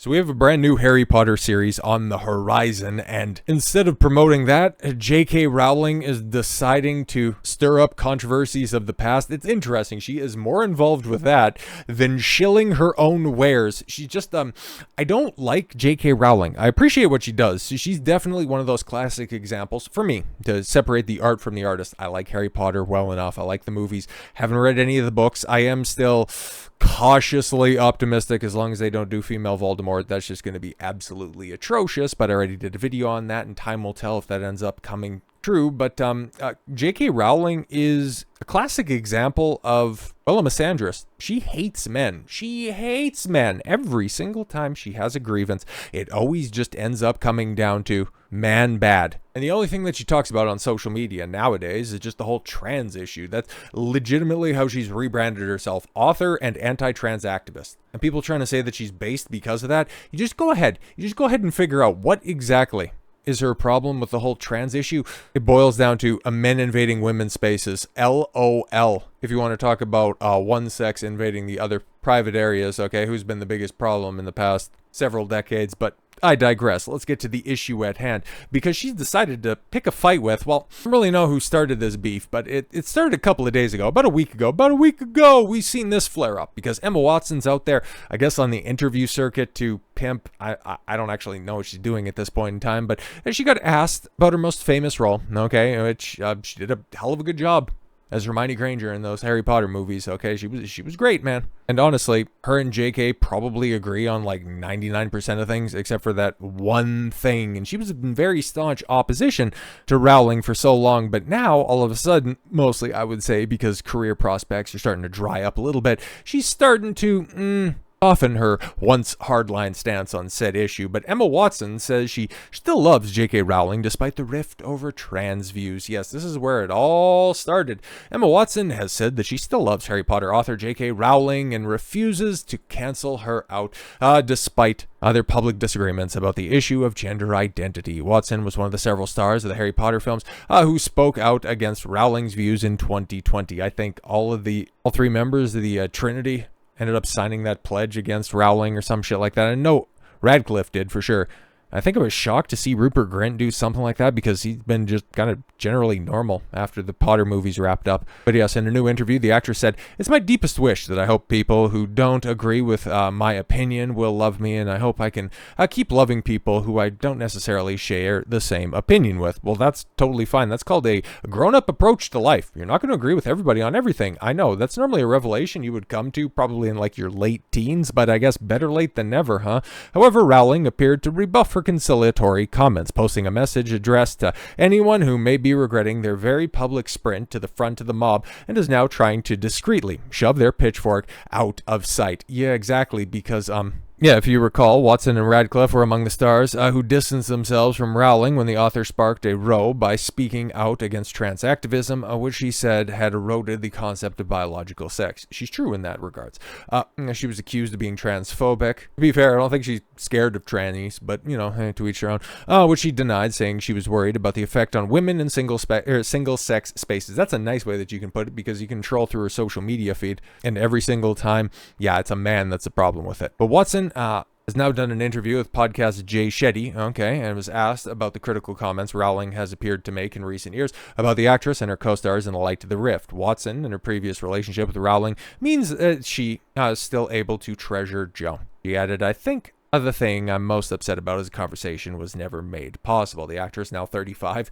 So we have a brand new Harry Potter series on the horizon, and instead of promoting that, J.K. Rowling is deciding to stir up controversies of the past. It's interesting. She is more involved with that than shilling her own wares. She's just, I don't like J.K. Rowling. I appreciate what she does. She's definitely one of those classic examples, for me, to separate the art from the artist. I like Harry Potter well enough. I like the movies. Haven't read any of the books. I am still cautiously optimistic as long as they don't do female Voldemort. That's just going to be absolutely atrocious, but I already did a video on that, and time will tell if that ends up coming true. But J.K. Rowling is a classic example of, well, a misandrist. She hates men. She hates men. Every single time she has a grievance, it always just ends up coming down to man bad. And the only thing that she talks about on social media nowadays is just the whole trans issue. That's legitimately how she's rebranded herself, author and anti-trans activist. And people trying to say that she's based because of that, you just go ahead and figure out what exactly is her problem with the whole trans issue. It boils down to men invading women's spaces. LOL. If you want to talk about one sex invading the other private areas, okay, who's been the biggest problem in the past several decades, but I digress. Let's get to the issue at hand, because she's decided to pick a fight with, well, I don't really know who started this beef, but it started a couple of days ago, about a week ago, we've seen this flare up, because Emma Watson's out there, I guess on the interview circuit to pimp, I don't actually know what she's doing at this point in time, but she got asked about her most famous role, okay, which she did a hell of a good job as Hermione Granger in those Harry Potter movies, okay? She was great, man. And honestly, her and JK probably agree on like 99% of things, except for that one thing. And she was in very staunch opposition to Rowling for so long, but now, all of a sudden, mostly I would say because career prospects are starting to dry up a little bit, she's starting to, soften her once hardline stance on said issue, but Emma Watson says she still loves J.K. Rowling despite the rift over trans views. Yes, this is where it all started. Emma Watson has said that she still loves Harry Potter author J.K. Rowling and refuses to cancel her out, despite their public disagreements about the issue of gender identity. Watson was one of the several stars of the Harry Potter films who spoke out against Rowling's views in 2020. I think all three members of the Trinity ended up signing that pledge against Rowling or some shit like that. I know Radcliffe did for sure. I think I was shocked to see Rupert Grint do something like that because he's been just kind of generally normal after the Potter movies wrapped up. But yes, in a new interview, the actress said, "It's my deepest wish that I hope people who don't agree with my opinion will love me, and I hope I can keep loving people who I don't necessarily share the same opinion with." Well, that's totally fine. That's called a grown-up approach to life. You're not going to agree with everybody on everything. I know, that's normally a revelation you would come to probably in like your late teens, but I guess better late than never, huh? However, Rowling appeared to rebuff her conciliatory comments, posting a message addressed to anyone who may be regretting their very public sprint to the front of the mob and is now trying to discreetly shove their pitchfork out of sight. Yeah, exactly, because, yeah, if you recall, Watson and Radcliffe were among the stars who distanced themselves from Rowling when the author sparked a row by speaking out against trans activism, which she said had eroded the concept of biological sex. She's true in that regards. She was accused of being transphobic. To be fair, I don't think she's scared of trannies, but, you know, to each their own. Which she denied, saying she was worried about the effect on women in single-sex spaces. That's a nice way that you can put it, because you can troll through her social media feed, and every single time, yeah, it's a man that's the problem with it. But Watson has now done an interview with podcast Jay Shetty, okay, and was asked about the critical comments Rowling has appeared to make in recent years about the actress and her co-stars in the light of the rift. Watson, in her previous relationship with Rowling, means that she is still able to treasure Jo. She added, "I think the thing I'm most upset about is the conversation was never made possible." The actress, now 35,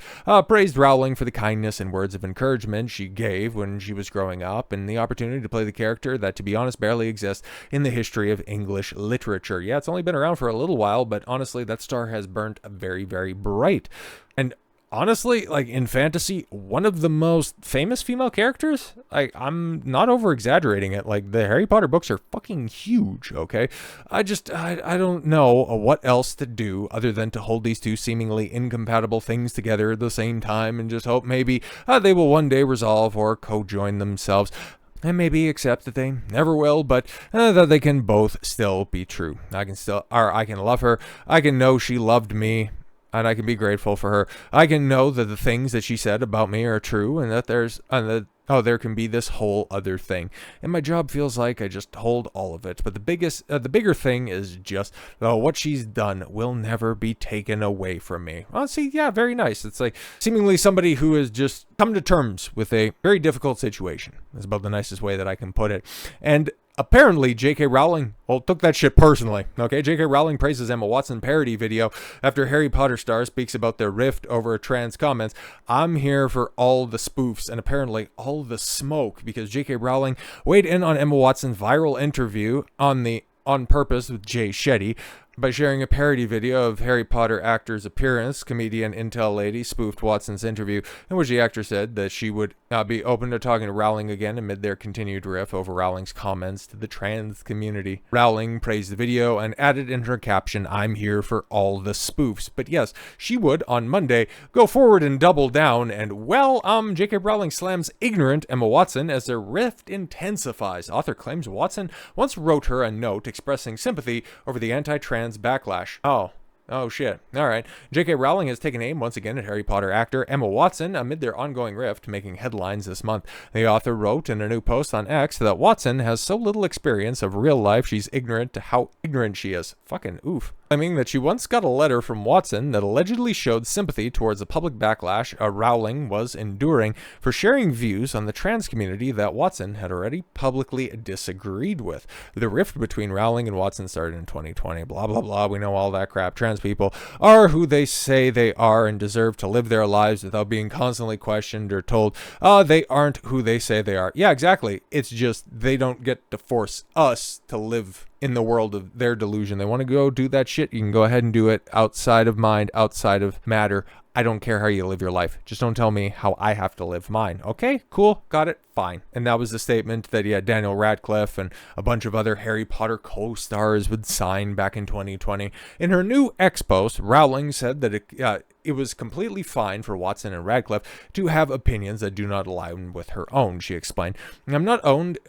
praised Rowling for the kindness and words of encouragement she gave when she was growing up and the opportunity to play the character that, to be honest, barely exists in the history of English literature. Yeah, it's only been around for a little while, but honestly, that star has burnt very, very bright. And honestly, like in fantasy, one of the most famous female characters, I'm not over exaggerating it. Like, the Harry Potter books are fucking huge, okay? I don't know what else to do other than to hold these two seemingly incompatible things together at the same time and just hope maybe they will one day resolve or co-join themselves. And maybe accept that they never will, but that they can both still be true. I can love her. I can know she loved me, and I can be grateful for her. I can know that the things that she said about me are true, and that oh, there can be this whole other thing. And my job feels like I just hold all of it. But the bigger thing is just, what she's done will never be taken away from me. Well, see, yeah, very nice. It's like seemingly somebody who has just come to terms with a very difficult situation. That's about the nicest way that I can put it. And apparently, J.K. Rowling, took that shit personally. Okay, J.K. Rowling praises Emma Watson parody video after Harry Potter star speaks about their rift over trans comments. I'm here for all the spoofs and apparently all the smoke, because J.K. Rowling weighed in on Emma Watson's viral interview On Purpose with Jay Shetty by sharing a parody video of Harry Potter actor's appearance. Comedian Intel Lady spoofed Watson's interview, in which the actor said that she would be open to talking to Rowling again amid their continued riff over Rowling's comments to the trans community. Rowling praised the video and added in her caption, "I'm here for all the spoofs." But yes, she would, on Monday, go forward and double down, and J.K. Rowling slams ignorant Emma Watson as their rift intensifies. Author claims Watson once wrote her a note expressing sympathy over the anti-trans backlash. Oh shit. Alright. J.K. Rowling has taken aim once again at Harry Potter actor Emma Watson amid their ongoing rift, making headlines this month. The author wrote in a new post on X that Watson has so little experience of real life she's ignorant to how ignorant she is. Fucking oof. Claiming that she once got a letter from Watson that allegedly showed sympathy towards the public backlash Rowling was enduring for sharing views on the trans community that Watson had already publicly disagreed with. The rift between Rowling and Watson started in 2020. Blah, blah, blah. We know all that crap. Trans people are who they say they are and deserve to live their lives without being constantly questioned or told, they aren't who they say they are. Yeah, exactly. It's just they don't get to force us to live in the world of their delusion. They want to go do that shit. You can go ahead and do it outside of mind, outside of matter. I don't care how you live your life. Just don't tell me how I have to live mine. Okay, cool, got it, fine. And that was the statement that Daniel Radcliffe and a bunch of other Harry Potter co-stars would sign back in 2020. In her new X post, Rowling said that it was completely fine for Watson and Radcliffe to have opinions that do not align with her own, she explained. I'm not owed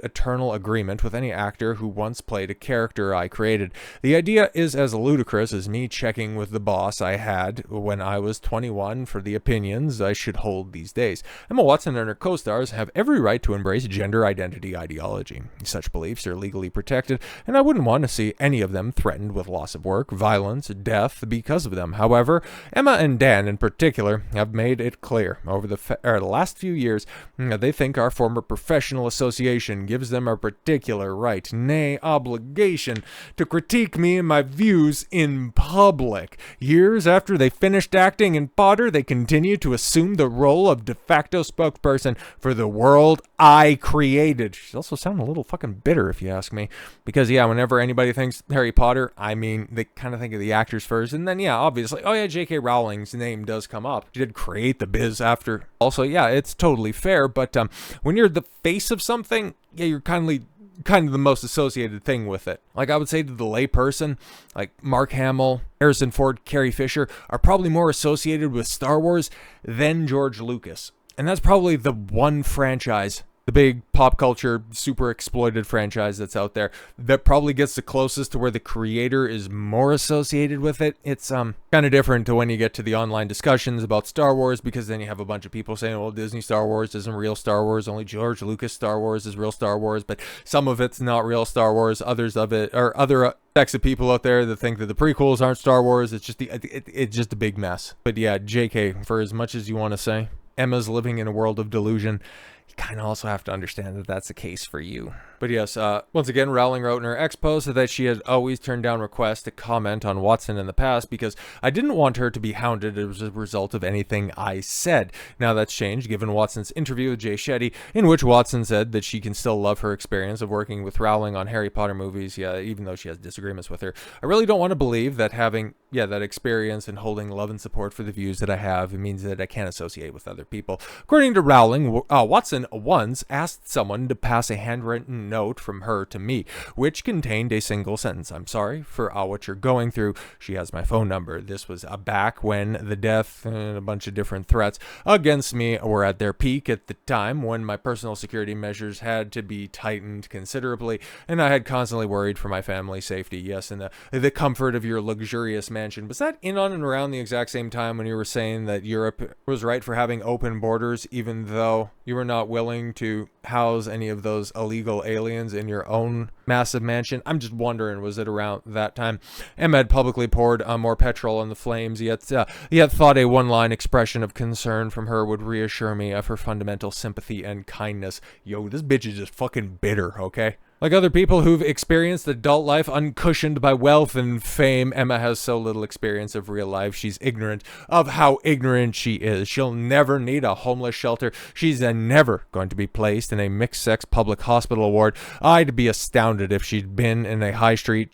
eternal agreement with any actor who once played a character I created. The idea is as ludicrous as me checking with the boss I had when I was 21 for the opinions I should hold these days. Emma Watson and her co-stars have every right to embrace gender identity ideology. Such beliefs are legally protected, and I wouldn't want to see any of them threatened with loss of work, violence, death because of them. However, Emma and Dan in particular have made it clear over the last few years that they think our former professional association gives them a particular right, nay, obligation, to critique me and my views in public. Years after they finished acting in Potter, they continue to assume the role of de facto spokesperson for the world I created. She's also sounding a little fucking bitter, if you ask me. Because, whenever anybody thinks Harry Potter, they kind of think of the actors first. And then, obviously, J.K. Rowling's name does come up. She did create the biz after. Also, it's totally fair. But when you're the face of something, you're kind of the most associated thing with it. Like I would say to the lay person, like Mark Hamill, Harrison Ford, Carrie Fisher are probably more associated with Star Wars than George Lucas. And that's probably the one franchise, the big pop culture, super exploited franchise that's out there, that probably gets the closest to where the creator is more associated with it. It's kind of different to when you get to the online discussions about Star Wars, because then you have a bunch of people saying, well, Disney Star Wars isn't real Star Wars, only George Lucas Star Wars is real Star Wars, but some of it's not real Star Wars, others of it, or other sects of people out there that think that the prequels aren't Star Wars. It's just it's just a big mess. But JK, for as much as you want to say Emma's living in a world of delusion, you kind of also have to understand that that's the case for you. But yes, once again, Rowling wrote in her X post that she had always turned down requests to comment on Watson in the past because I didn't want her to be hounded as a result of anything I said. Now that's changed given Watson's interview with Jay Shetty, in which Watson said that she can still love her experience of working with Rowling on Harry Potter movies, even though she has disagreements with her. I really don't want to believe that having that experience and holding love and support for the views that I have, it means that I can't associate with other people. According to Rowling, Watson once asked someone to pass a handwritten note from her to me, which contained a single sentence. I'm sorry for what you're going through. She has my phone number. This was back when the death and a bunch of different threats against me were at their peak at the time, when my personal security measures had to be tightened considerably, and I had constantly worried for my family's safety. Yes, and the comfort of your luxurious mansion. Was that in on and around the exact same time when you were saying that Europe was right for having open borders, even though you were not willing to house any of those illegal aliens in your own massive mansion? I'm just wondering, was it around that time? Emma had publicly poured more petrol on the flames, yet thought a one-line expression of concern from her would reassure me of her fundamental sympathy and kindness. Yo, this bitch is just fucking bitter, okay? Like other people who've experienced adult life uncushioned by wealth and fame, Emma has so little experience of real life. She's ignorant of how ignorant she is. She'll never need a homeless shelter. She's never going to be placed in a mixed-sex public hospital ward. I'd be astounded if she'd been in a high street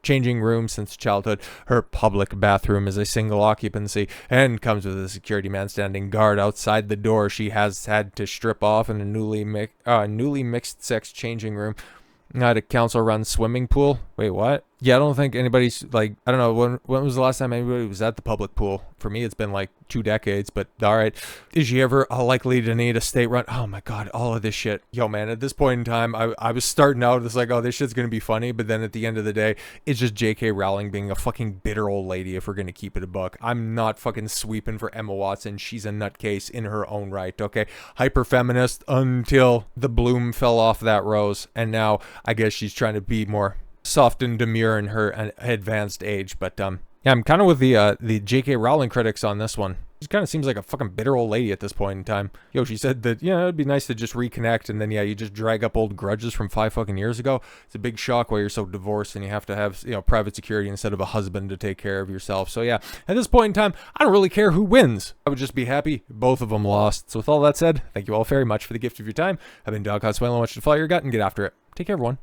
changing room since childhood. Her public bathroom is a single occupancy and comes with a security man standing guard outside the door. She has had to strip off in a newly mixed sex changing room at a council-run swimming pool. Wait, what? Yeah, I don't think anybody's, like, I don't know, when was the last time anybody was at the public pool? For me, it's been like 2 decades, but all right. Is she ever likely to need a state run? Oh my God, all of this shit. Yo, man, at this point in time, I was starting out, it's like, oh, this shit's going to be funny, but then at the end of the day, it's just J.K. Rowling being a fucking bitter old lady if we're going to keep it a buck. I'm not fucking sweeping for Emma Watson. She's a nutcase in her own right, okay? Hyper-feminist until the bloom fell off that rose, and now I guess she's trying to be more soft and demure in her advanced age. But yeah, I'm kind of with the J.K. Rowling critics on this one. She kind of seems like a fucking bitter old lady at this point in time. Yo, she said that, yeah, it'd be nice to just reconnect, and then, yeah, you just drag up old grudges from 5 fucking years ago. It's a big shock why you're so divorced and you have to have, you know, private security instead of a husband to take care of yourself. So, yeah, at this point in time, I don't really care who wins. I would just be happy both of them lost. So with all that said, thank you all very much for the gift of your time. I've been Dog Caught Spoiling. I want you to follow your gut and get after it. Take care, everyone.